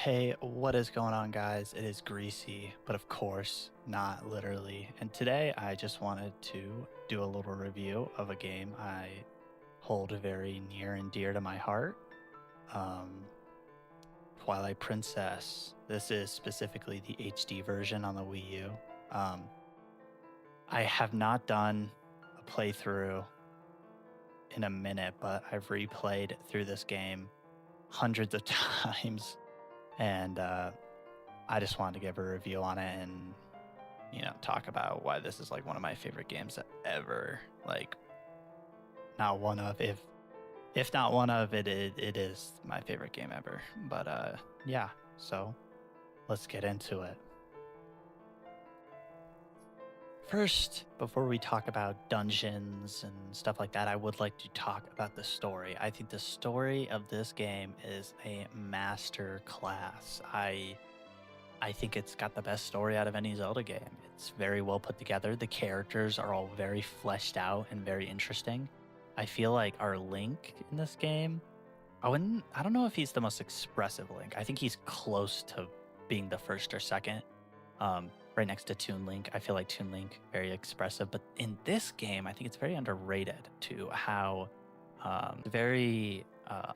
Hey, what is going on, guys? It is Greasy, but of course, not literally. And today I just wanted to do a little review of a game I hold very near and dear to my heart. Um, Twilight Princess. This is specifically the HD version on the Wii U. Um, I have not done a playthrough in a minute, but I've replayed through this game hundreds of times, and I just wanted to give a review on it and talk about why this is like one of my favorite games ever. Like, not one of, if not one of it is my favorite game ever. But yeah, so let's get into it. First, before we talk about dungeons and stuff like that, I would like to talk about the story. I think the story of this game is a master class. I think it's got the best story out of any Zelda game. It's very well put together. The characters are all very fleshed out and very interesting. I feel like our Link in this game, I don't know if he's the most expressive Link. I think he's close to being the first or second. Right next to Toon Link. I feel like Toon Link very expressive, but in this game, I think it's very underrated to how very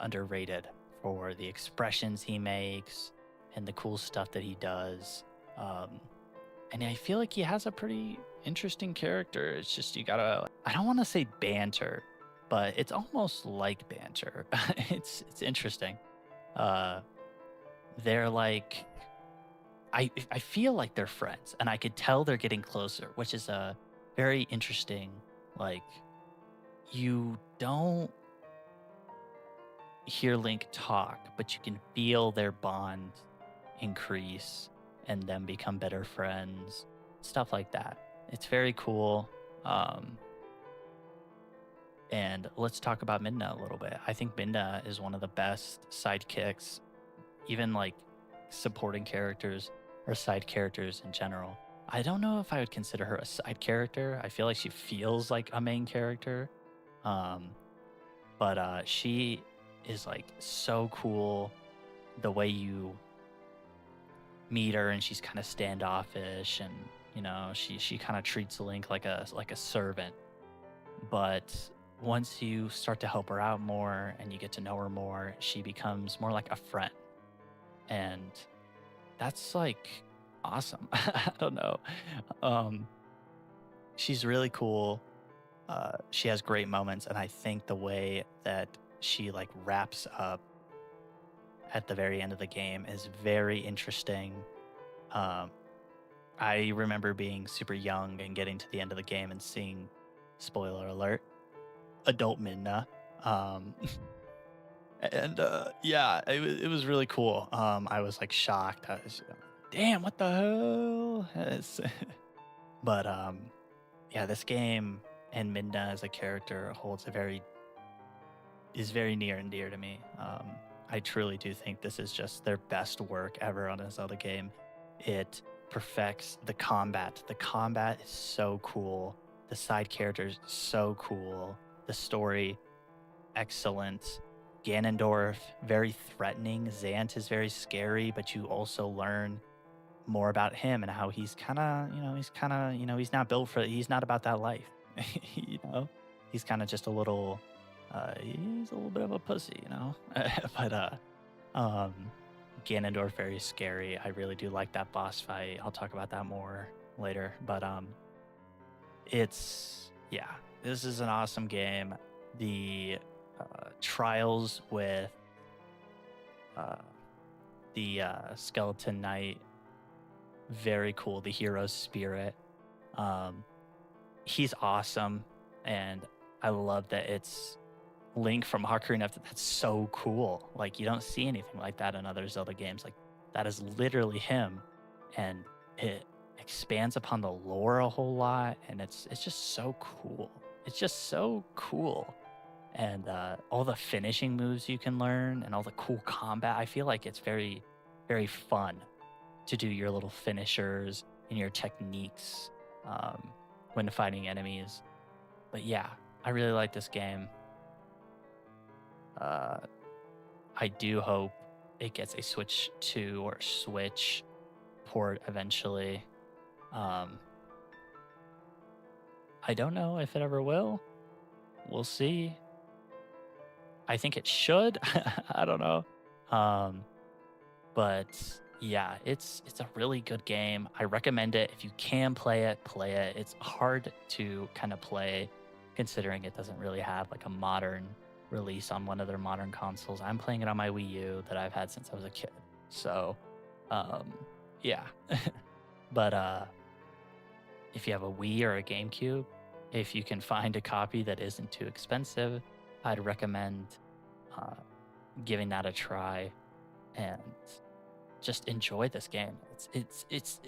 underrated for the expressions he makes and the cool stuff that he does. And I feel like he has a pretty interesting character. It's just you gotta, I don't want to say banter, but it's almost like banter. It's interesting. Uh, they're like, I feel like they're friends, and I could tell they're getting closer, which is a very interesting. Like, you don't hear Link talk, but you can feel their bond increase and them become better friends, stuff like that. It's very cool. Um, and let's talk about Midna a little bit. I think Midna is one of the best sidekicks, even like supporting characters or side characters in general. I don't know if I would consider her a side character. I feel like she feels like a main character. Um, but she is like so cool the way you meet her, and she's kind of standoffish, and she kind of treats Link like a servant. But once you start to help her out more and you get to know her more, she becomes more like a friend, and that's like awesome. I don't know. Um, she's really cool. She has great moments, and I think the way that she like wraps up at the very end of the game is very interesting. Um, I remember being super young and getting to the end of the game and seeing, spoiler alert, adult Midna. Um, and yeah, it was really cool. I was like shocked. I was, damn, what the hell? But yeah, this game and Midna as a character holds a very is very near and dear to me. I truly do think this is just their best work ever on a Zelda game. It perfects the combat. The combat is so cool. The side characters so cool. The story excellent. Ganondorf very threatening. Zant is very scary, but you also learn more about him and how he's kind of, he's not built for. He's not about that life. you know, he's kind of just a little. He's a little bit of a pussy, but um, Ganondorf very scary. I really do like that boss fight. I'll talk about that more later. But it's yeah, this is an awesome game. The trials with uh, the Skeleton Knight, very cool. The hero's spirit. Um, he's awesome, and I love that it's Link from Ocarina of That's so cool. Like, you don't see anything like that in other Zelda games. Like, that is literally him, and it expands upon the lore a whole lot, and it's just so cool. It's just so cool. And all the finishing moves you can learn and all the cool combat. I feel like it's very, very fun to do your little finishers and your techniques when fighting enemies. But yeah, I really like this game. I do hope it gets a Switch 2 or Switch port eventually. Um, I don't know if it ever will. We'll see. I think it should. I don't know. Um, but yeah, it's a really good game. I recommend it. If you can play it, play it. It's hard to kind of play considering it doesn't really have like a modern release on one of their modern consoles. I'm playing it on my Wii U that I've had since I was a kid. So, um, yeah. But if you have a Wii or a GameCube, if you can find a copy that isn't too expensive, I'd recommend uh, giving that a try and just enjoy this game. It's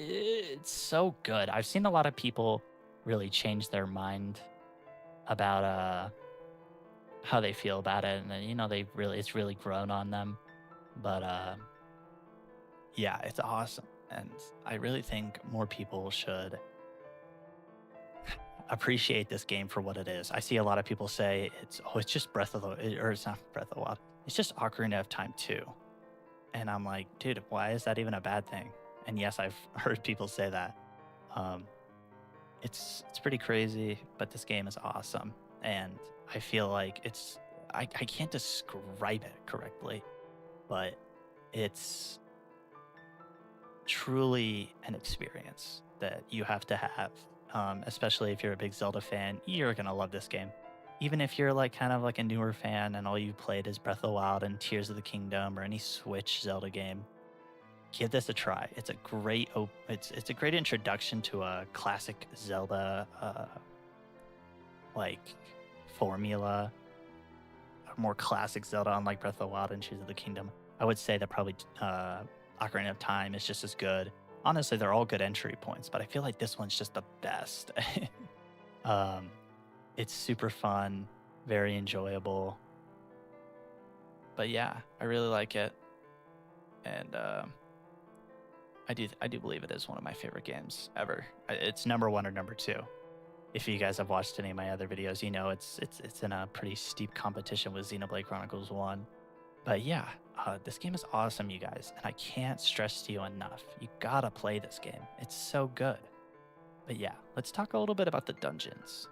so good. I've seen a lot of people really change their mind about how they feel about it, and then, it's really grown on them. But yeah, it's awesome, and I really think more people should appreciate this game for what it is. I see a lot of people say it's just Breath of the, or it's not Breath of the Wild. It's just Ocarina of Time 2. And I'm like, dude, why is that even a bad thing? And yes, I've heard people say that. Um, it's pretty crazy, but this game is awesome. And I feel like I can't describe it correctly, but it's truly an experience that you have to have. Especially if you're a big Zelda fan, you're gonna love this game. Even if you're like kind of like a newer fan and all you played is Breath of the Wild and Tears of the Kingdom or any Switch Zelda game, give this a try. It's a great introduction to a classic Zelda like formula, a more classic Zelda unlike Breath of the Wild and Tears of the Kingdom. I would say that probably Ocarina of Time is just as good. Honestly, they're all good entry points, but I feel like this one's just the best. um, it's super fun, very enjoyable. But yeah, I really like it, and I do believe it is one of my favorite games ever. It's number one or number two. If you guys have watched any of my other videos, you know it's in a pretty steep competition with Xenoblade Chronicles 1. But yeah, this game is awesome, you guys, and I can't stress to you enough. You gotta play this game. It's so good. But yeah, let's talk a little bit about the dungeons.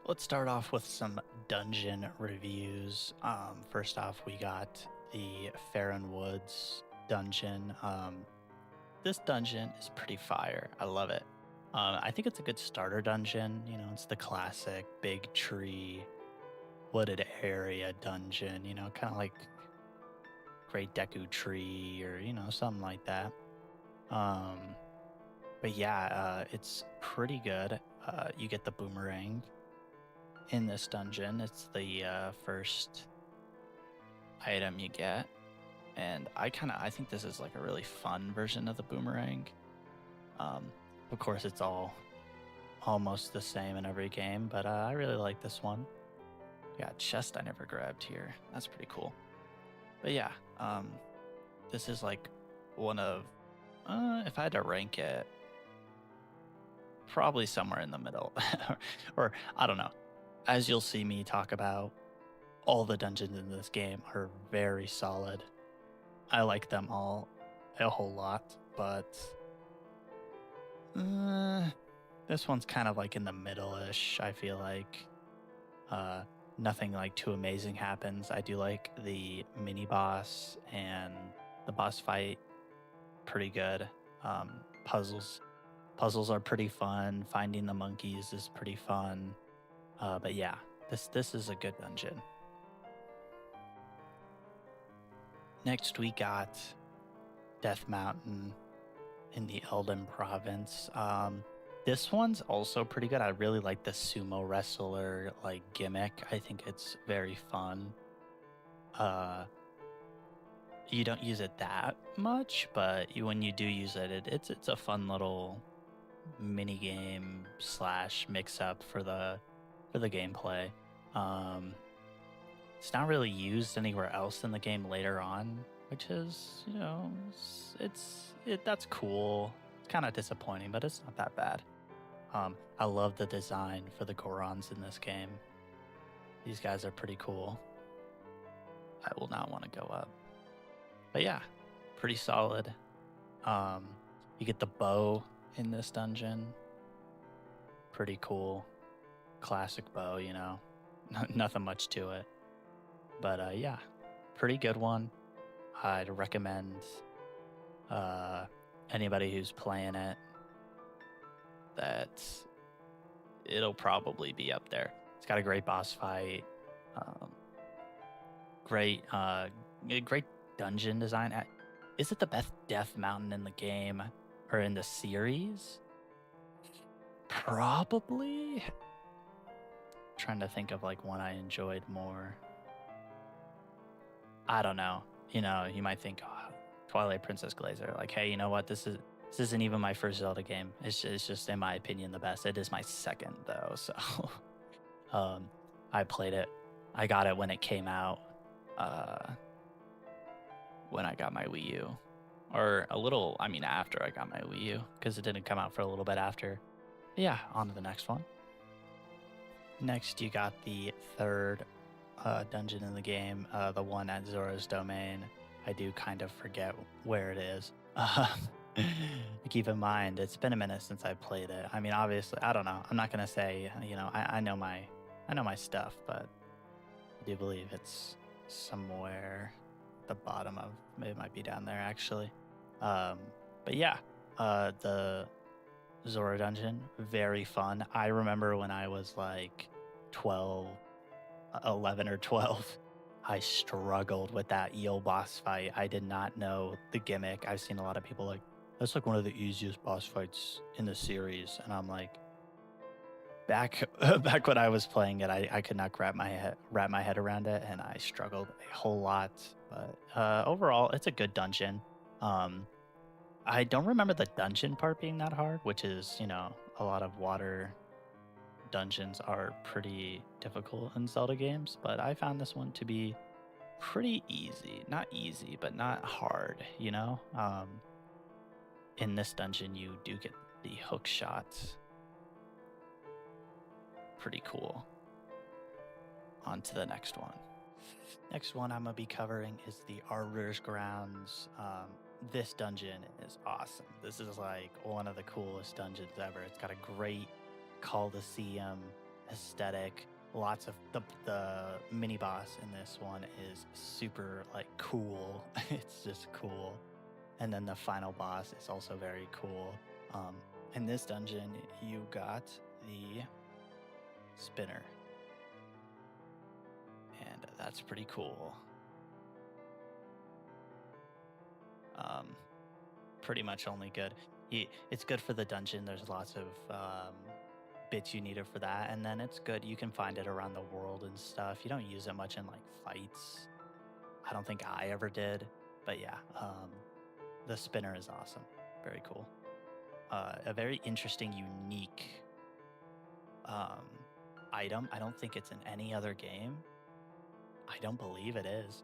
Let's start off with some dungeon reviews. First off, we got the Farron Woods dungeon. This dungeon is pretty fire. I love it. I think it's a good starter dungeon. You know, it's the classic big tree, wooded area dungeon, kind of like Great Deku Tree or, something like that. But yeah, it's pretty good. You get the boomerang in this dungeon. It's the first item you get. And I think this is like a really fun version of the boomerang. Of course, it's all almost the same in every game, but I really like this one. Yeah, chest I never grabbed here. That's pretty cool. But yeah, this is like one of, if I had to rank it, probably somewhere in the middle. Or I don't know. As you'll see me talk about, all the dungeons in this game are very solid. I like them all a whole lot, but this one's kind of like in the middle-ish, I feel like. Nothing like too amazing happens. I do like the mini boss and the boss fight pretty good. Puzzles are pretty fun. Finding the monkeys is pretty fun. But yeah, this is a good dungeon. Next we got Death Mountain in the Elden Province. This one's also pretty good. I really like the sumo wrestler like gimmick. I think it's very fun. You don't use it that much, but when you do use it, it's a fun little mini game slash mix up for the gameplay. It's not really used anywhere else in the game later on, which is, that's cool. It's kind of disappointing, but it's not that bad. I love the design for the Gorons in this game. These guys are pretty cool. I will not want to go up. But yeah, pretty solid. Um, you get the bow in this dungeon. Pretty cool. Classic bow, you know. Nothing much to it. But yeah, pretty good one. I'd recommend uh, anybody who's playing it that it'll probably be up there. It's got a great boss fight. Um, great dungeon design. Is it the best death mountain in the game or in the series? Probably. Trying to think of like one I enjoyed more. I don't know. You know, you might think, oh, Twilight Princess Glazer. Like, hey, you know what? This isn't even my first Zelda game. It's just in my opinion the best. It is my second though. So, I played it. I got it when it came out. When I got my Wii U, or after I got my Wii U, because it didn't come out for a little bit after. But yeah, on to the next one. Next, you got the third dungeon in the game, the one at Zora's Domain. I do kind of forget where it is. Keep in mind, it's been a minute since I played it. I mean, obviously, I don't know. I'm not gonna say, you know, I know my stuff, but I do believe it's somewhere at the bottom of. It might be down there actually. But yeah, the Zora dungeon, very fun. I remember when I was like 11 or 12, I struggled with that eel boss fight. I did not know the gimmick. I've seen a lot of people like, that's like one of the easiest boss fights in the series. And I'm like, back when I was playing it, I could not wrap my head around it, and I struggled a whole lot. But overall, it's a good dungeon. I don't remember the dungeon part being that hard, which is, you know, a lot of water dungeons are pretty difficult in Zelda games, but I found this one to be pretty easy. Not easy, but not hard, you know? In this dungeon, you do get the hook shots. Pretty cool. On to the next one. Next one I'm going to be covering is the Arbiter's Grounds. This dungeon is awesome. This is like one of the coolest dungeons ever. It's got a great Coliseum aesthetic. Lots of the mini boss in this one is super like cool. It's just cool. And then the final boss is also very cool. In this dungeon, you got the spinner. And that's pretty cool. Pretty much only good. It's good for the dungeon. There's lots of bits you need it for that, and then it's good. You can find it around the world and stuff. You don't use it much in like fights. I don't think I ever did, but yeah. The spinner is awesome. Very cool. A very interesting, unique item. I don't think it's in any other game. I don't believe it is.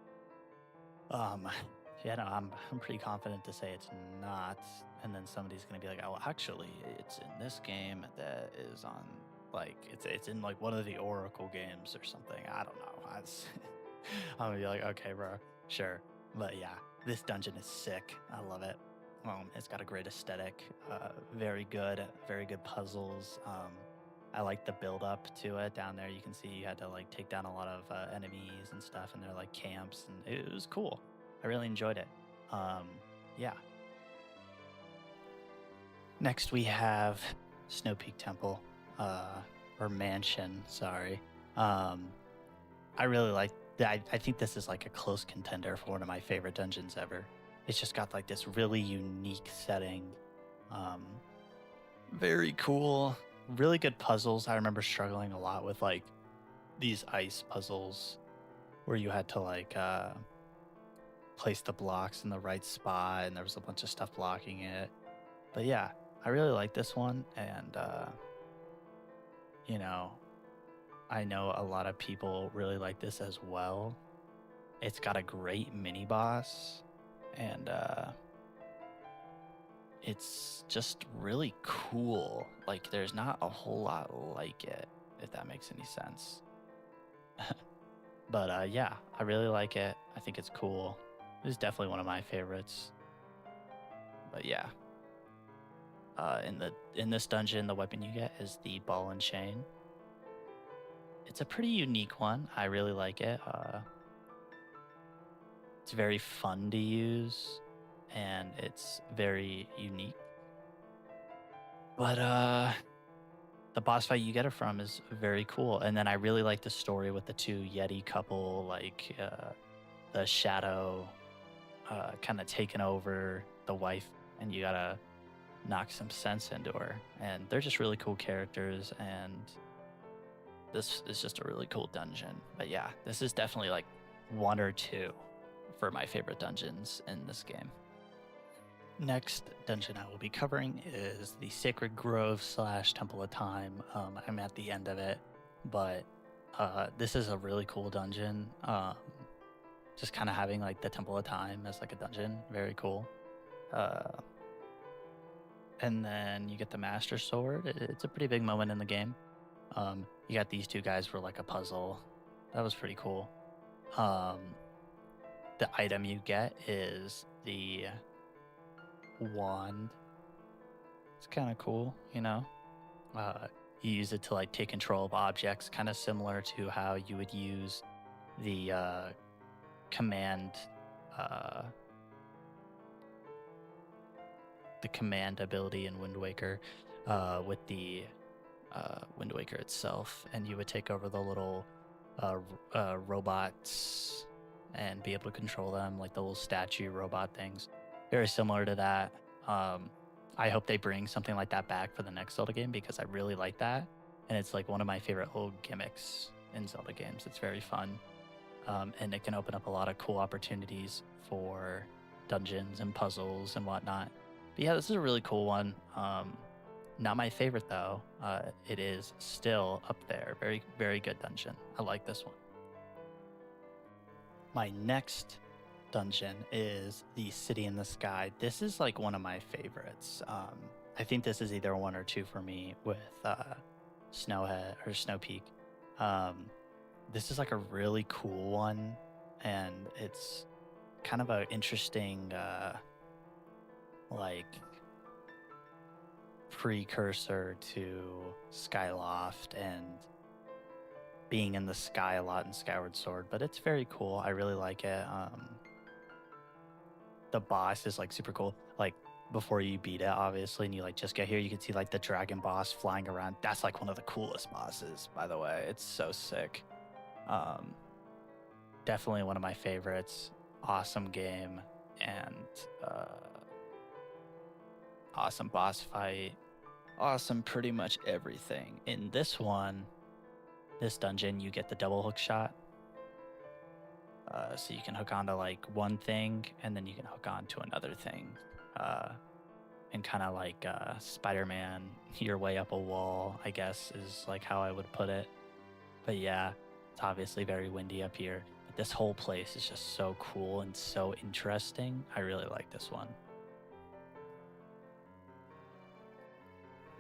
Yeah, no, I'm pretty confident to say it's not. And then somebody's gonna be like, oh, actually, it's in this game that is on like it's in like one of the Oracle games or something. I don't know. I'm gonna be like, okay, bro, sure. But yeah, this dungeon is sick. I love it. It's got a great aesthetic. Very good puzzles. I like the build up to it. Down there, you can see you had to like take down a lot of enemies and stuff, and they're like camps, and it was cool. I really enjoyed it. Yeah. Next we have Snow Peak Temple, or Mansion, sorry. I really like that. I think this is like a close contender for one of my favorite dungeons ever. It's just got like this really unique setting. Very cool. Really good puzzles. I remember struggling a lot with like these ice puzzles where you had to like place the blocks in the right spot, and there was a bunch of stuff blocking it. But yeah, I really like this one, and you know, I know a lot of people really like this as well. It's got a great mini boss, and it's just really cool. Like, there's not a whole lot like it, if that makes any sense. But yeah, I really like it. I think it's cool. is definitely one of my favorites. But yeah, in this dungeon, the weapon you get is the ball and chain. It's a pretty unique one. I really like it. It's very fun to use, and it's very unique. But the boss fight you get it from is very cool. And then I really like the story with the two Yeti couple, like the shadow kind of taking over the wife, and you gotta knock some sense into her. And they're just really cool characters, and this is just a really cool dungeon. But yeah, this is definitely like one or two for my favorite dungeons in this game. Next dungeon I will be covering is the Sacred Grove / Temple of Time. I'm at the end of it, but this is a really cool dungeon. Just kind of having like the Temple of Time as like a dungeon, very cool. And then you get the Master Sword. It's a pretty big moment in the game. You got these two guys for like a puzzle. That was pretty cool. The item you get is the wand. It's kind of cool, you know. You use it to like take control of objects, kind of similar to how you would use the command ability in Wind Waker with the Wind Waker itself, and you would take over the little robots and be able to control them, like the little statue robot things. Very similar to that. I hope they bring something like that back for the next Zelda game, because I really like that, and it's like one of my favorite little gimmicks in Zelda games. It's very fun, and it can open up a lot of cool opportunities for dungeons and puzzles and whatnot. But yeah, this is a really cool one. Not my favorite though. It is still up there. Very, very good dungeon. I like this one. My next dungeon is the City in the Sky. This is like one of my favorites. I think this is either 1 or 2 for me with Snowhead or Snow Peak. This is like a really cool one, and it's kind of an interesting like precursor to Skyloft and being in the sky a lot in Skyward Sword, but it's very cool. I really like it. The boss is like super cool. Like before you beat it, obviously, and you like just get here, you can see like the dragon boss flying around. That's like one of the coolest bosses, by the way. It's so sick. Definitely one of my favorites. Awesome game, and awesome boss fight. Awesome pretty much everything. In this one, this dungeon, you get the double hook shot. So you can hook onto like one thing, and then you can hook on to another thing. And kind of like Spider-Man, your way up a wall, I guess, is like how I would put it. But yeah, it's obviously very windy up here. But this whole place is just so cool and so interesting. I really like this one.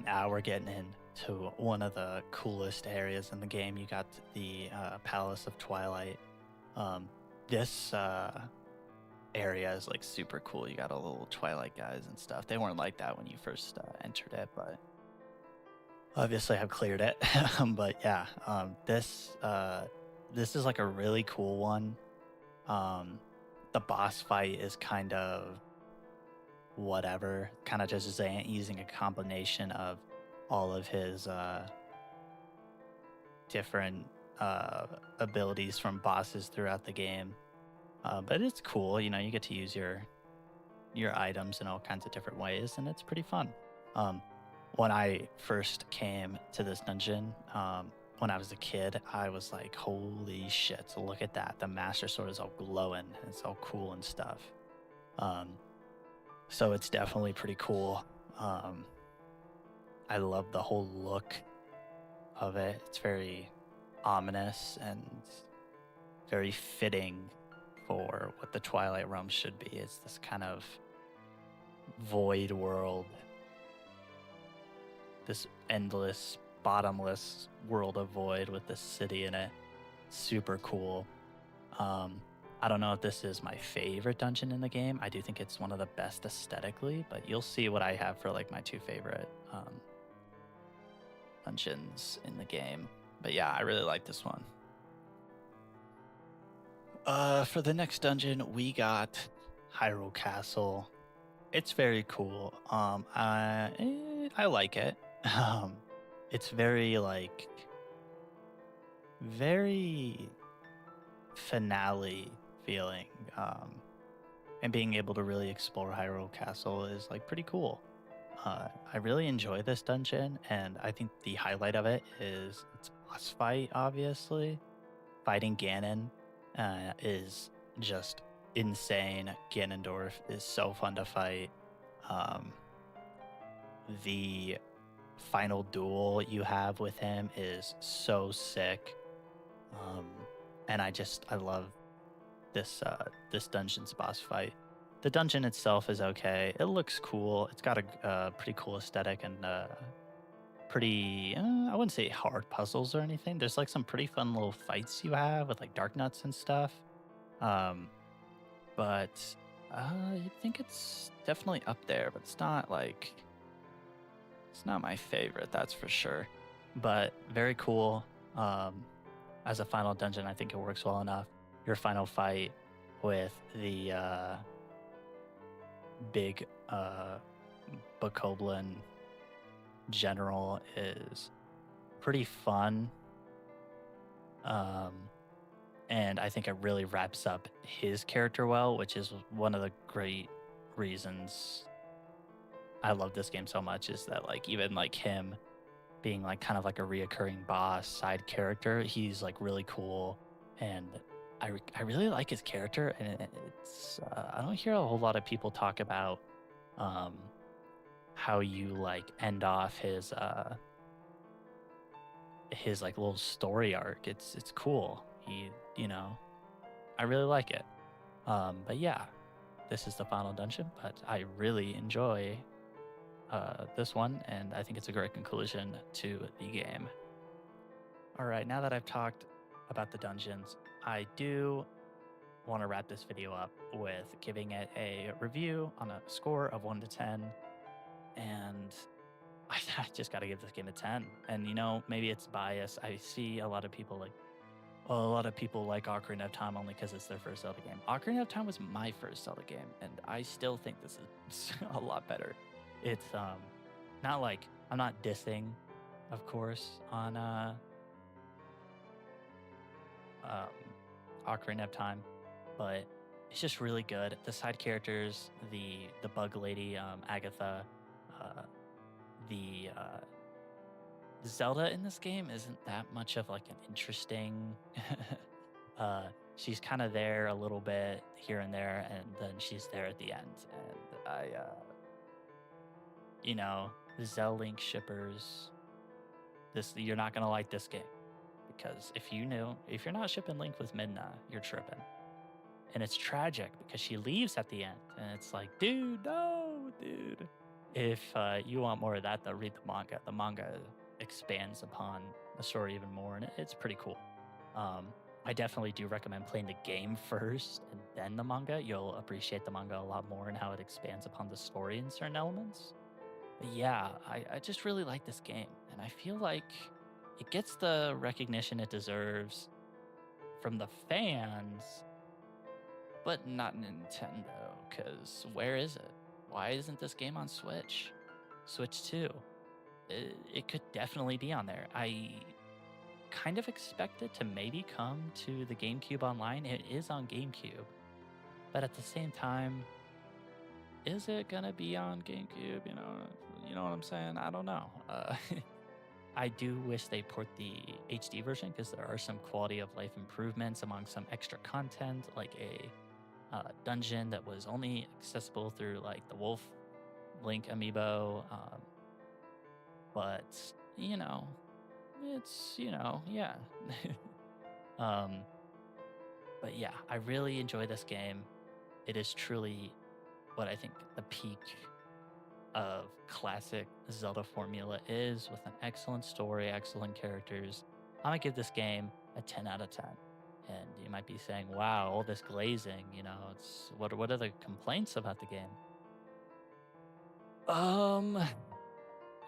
Now we're getting into one of the coolest areas in the game. You got the Palace of Twilight. This area is like super cool. You got all the little Twilight guys and stuff. They weren't like that when you first entered it, but obviously I've cleared it. But yeah, this is like a really cool one. The boss fight is kind of whatever, kind of just using a combination of all of his different abilities from bosses throughout the game. But it's cool, you know, you get to use your items in all kinds of different ways, and it's pretty fun. When I first came to this dungeon, when I was a kid, I was like, holy shit, look at that. The Master Sword is all glowing, and it's all cool and stuff. So it's definitely pretty cool. I love the whole look of it. It's very ominous and very fitting for what the Twilight Realm should be. It's this kind of void world, this endless, bottomless world of void with this city in it. Super cool. I don't know if this is my favorite dungeon in the game. I do think it's one of the best aesthetically, but you'll see what I have for like my two favorite dungeons in the game. But yeah, I really like this one. For the next dungeon, we got Hyrule Castle. It's very cool. I like it. Um, it's very like very finale feeling. And being able to really explore Hyrule Castle is like pretty cool. I really enjoy this dungeon, and I think the highlight of it is its boss fight. Obviously, fighting Ganon is just insane. Ganondorf is so fun to fight. Um, the final duel you have with him is so sick. Um, and I love this dungeon's boss fight. The dungeon itself is okay. It looks cool. It's got a pretty cool aesthetic and pretty I wouldn't say hard puzzles or anything. There's like some pretty fun little fights you have with like dark nuts and stuff. Um, but I think it's definitely up there, but it's not my favorite, that's for sure. But very cool. As a final dungeon, I think it works well enough. Your final fight with the big Bokoblin general is pretty fun. And I think it really wraps up his character well, which is one of the great reasons I love this game so much, is that like even like him being like kind of like a reoccurring boss side character, he's like really cool, and I really like his character, and it's I don't hear a whole lot of people talk about um, how you like end off his like little story arc. It's cool. I really like it. But yeah, this is the final dungeon, but I really enjoy this one, and I think it's a great conclusion to the game. All right, now that I've talked about the dungeons, I do want to wrap this video up with giving it a review on a score of 1 to 10. And I just got to give this game a 10. And maybe it's bias. I see a lot of people like, well, a lot of people like Ocarina of Time only because it's their first Zelda game. Ocarina of Time was my first Zelda game, and I still think this is a lot better. It's not like I'm not dissing, of course, on Ocarina of Time, but it's just really good. The side characters, the bug lady, Agatha, uh, the Zelda in this game isn't that much of like an interesting. She's kind of there a little bit here and there, and then she's there at the end. And the Zelda Link shippers, you're not gonna like this game, because if you're not shipping Link with Midna, you're tripping. And it's tragic because she leaves at the end, and it's like, dude, no, dude. If you want more of that, though, read the manga. The manga expands upon the story even more, and it's pretty cool. I definitely do recommend playing the game first and then the manga. You'll appreciate the manga a lot more and how it expands upon the story in certain elements. But yeah, I just really like this game, and I feel like it gets the recognition it deserves from the fans, but not Nintendo, because where is it? Why isn't this game on Switch? Switch 2. It could definitely be on there. I kind of expect it to maybe come to the GameCube Online. It is on GameCube. But at the same time, is it gonna be on GameCube? You know what I'm saying? I don't know. I do wish they port the HD version, because there are some quality of life improvements among some extra content, like a dungeon that was only accessible through like the Wolf Link amiibo. But it's yeah. But yeah, I really enjoy this game. It is truly what I think the peak of classic Zelda formula is, with an excellent story, excellent characters. I'm gonna give this game a 10 out of 10. And you might be saying, "Wow, all this glazing, it's what are the complaints about the game?" Um,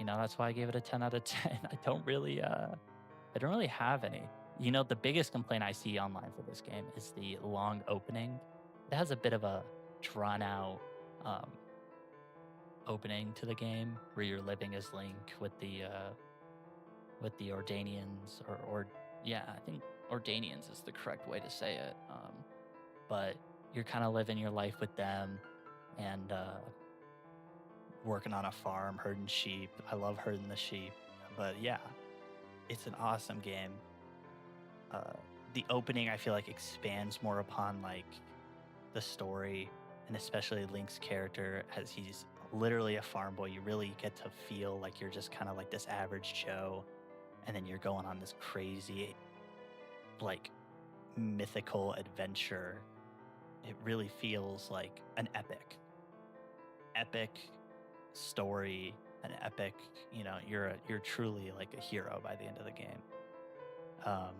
that's why I gave it a 10 out of 10. I don't really have any. The biggest complaint I see online for this game is the long opening. It has a bit of a drawn out um opening to the game where you're living as Link with the Ordanians or yeah, I think Ordanians is the correct way to say it. But you're kind of living your life with them and working on a farm, herding sheep. I love herding the sheep. But yeah, it's an awesome game. Uh, the opening I feel like expands more upon like the story and especially Link's character as he's literally a farm boy. You really get to feel like you're just kind of like this average Joe, and then you're going on this crazy, like mythical adventure. It really feels like an epic story, an epic. You're truly like a hero by the end of the game, um,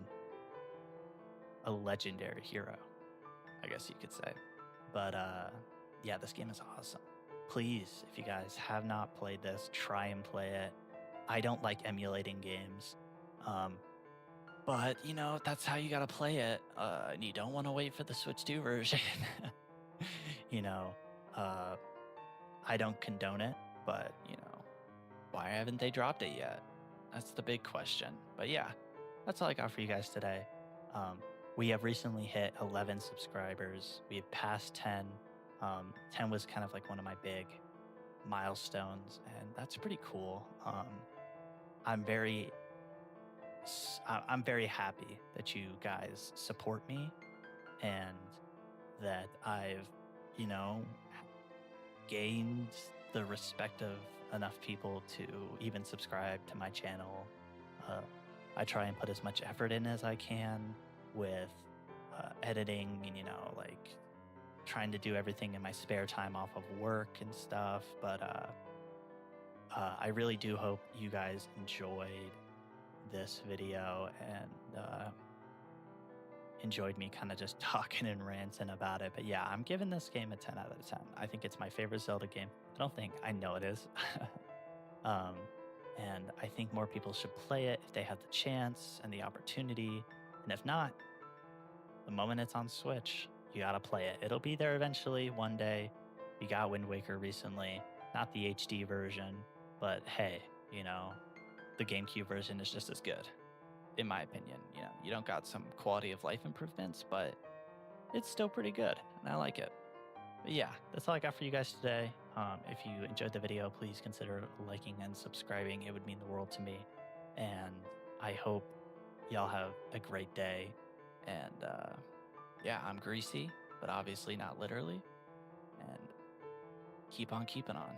a legendary hero, I guess you could say. But yeah, this game is awesome. Please, if you guys have not played this, try and play it. I don't like emulating games. Um, but that's how you gotta play it. And you don't want to wait for the Switch 2 version. you know, uh, I don't condone it, but why haven't they dropped it yet? That's the big question. But yeah, that's all I got for you guys today. Um, we have recently hit 11 subscribers. We have passed 10. 10 was kind of like one of my big milestones, and that's pretty cool. I'm very, I'm very happy that you guys support me and that I've, you know, gained the respect of enough people to even subscribe to my channel. Uh, I try and put as much effort in as I can with editing and, like trying to do everything in my spare time off of work and stuff. But I really do hope you guys enjoyed this video and enjoyed me kind of just talking and ranting about it. But yeah, I'm giving this game a 10 out of 10. I think it's my favorite Zelda game. I know it is. um, and I think more people should play it if they have the chance and the opportunity. And if not, the moment it's on Switch, you gotta play it. It'll be there eventually one day. We got Wind Waker recently, not the HD version, but hey, the GameCube version is just as good, in my opinion. You don't got some quality of life improvements, but it's still pretty good, and I like it. But yeah, that's all I got for you guys today. If you enjoyed the video, please consider liking and subscribing. It would mean the world to me. And I hope y'all have a great day. And yeah, I'm greasy, but obviously not literally. And keep on keeping on.